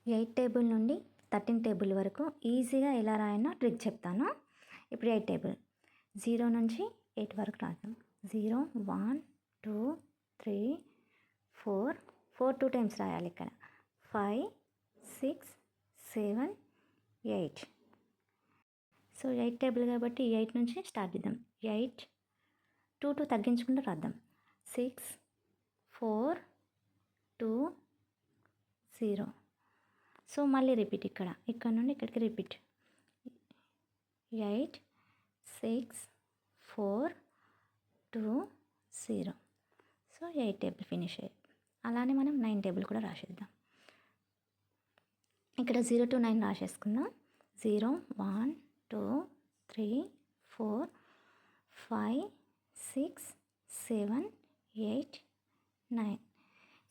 8 table నుండి 13 table వరకు ఈజీగా ఎలా రాయాలో ట్రిక్ చెప్తాను. ఇప్పుడు 8 టేబుల్ 0 నుంచి 8 వరకు రాద్దాం. 0 1 2 3 4 4 2 టైమ్స్ రాయాలి ఇక్కడ. 5 6 7 8. సో 8 టేబుల్ కాబట్టి 8 నుంచి స్టార్ట్ చేద్దాం. 8 2 2 తగ్గించుకుంటూ రాద్దాం. 6 4 2 0. సో మళ్ళీ రిపీట్ ఇక్కడ నుండి ఇక్కడికి రిపీట్. 8 6 4 2 0. సో 8 టేబుల్ ఫినిష్ అయ్యాయి. అలానే మనం 9 టేబుల్ కూడా రాసేద్దాం. ఇక్కడ 0 to 9 రాసేసుకుందాం. 0 1 2 3 4 5 6 7 8 9.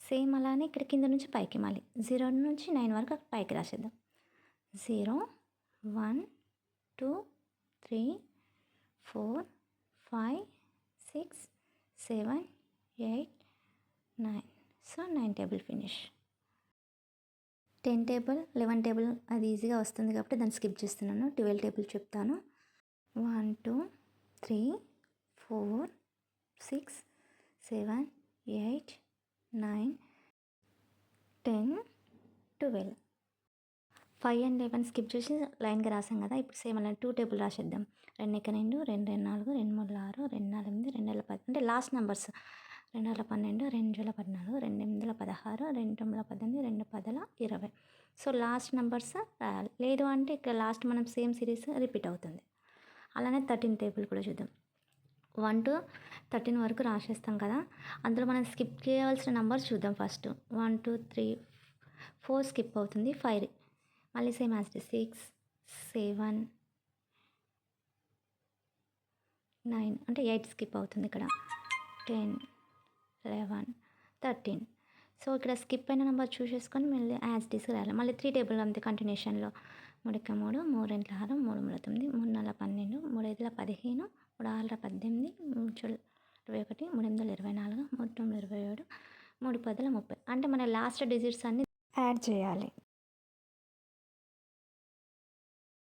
సేమ్ అలానే ఇక్కడ కింద నుంచి పైకి మళ్ళీ 0 నుంచి 9 వరకు పైకి రాసేద్దాం. 0 1 2 3 4 5 6 7 8 9. So 9 table finish. 10 table 11 table అది ఈజీగా వస్తుంది కాబట్టి దాన్ని స్కిప్ చేస్తున్నాను. 12 టేబుల్ చెప్తాను. 1 2 3 4 6 7 8 9 10 12. 5 and 11 స్కిప్ చేసి లైన్గా రాసాం కదా. ఇప్పుడు సేమ్ అలా 2 టేబుల్ రాసేద్దాం. 2 2 2 2 4 2 3 6 2 4 8 2 10 అంటే last numbers 2 12 2 14 2 16 2 18 2 10 20. So last numbers రాయాలి. లేదు అంటే ఇక్కడ లాస్ట్ మనం సేమ్ సిరీస్ రిపీట్ అవుతుంది. అలానే 13 టేబుల్ కూడా చూద్దాం. 1 to 13 వరకు రాసేస్తాం కదా. అందులో మనం స్కిప్ చేయవలసిన నెంబర్స్ చూద్దాం. ఫస్ట్ 1 2 3 4 స్కిప్ అవుతుంది. 5 మళ్ళీ సేమ్ యాజ్ 6 7 9 అంటే 8 స్కిప్ అవుతుంది ఇక్కడ. 10 11 13. సో ఇక్కడ స్కిప్ అయిన నెంబర్ చూసేసుకొని మళ్ళీ యాజ్ డిస్ రాయాలి. మళ్ళీ 3 టేబుల్ అంతే కంటిన్యూషన్లో. 3 1 3 3 2 6 3 3 9 3 4 12 3 5 15 3 6 18 3 21 3 8 24 3 9 27 3 10 30. అంటే మన లాస్ట్ డిజిట్స్ అన్ని యాడ్ చేయాలి.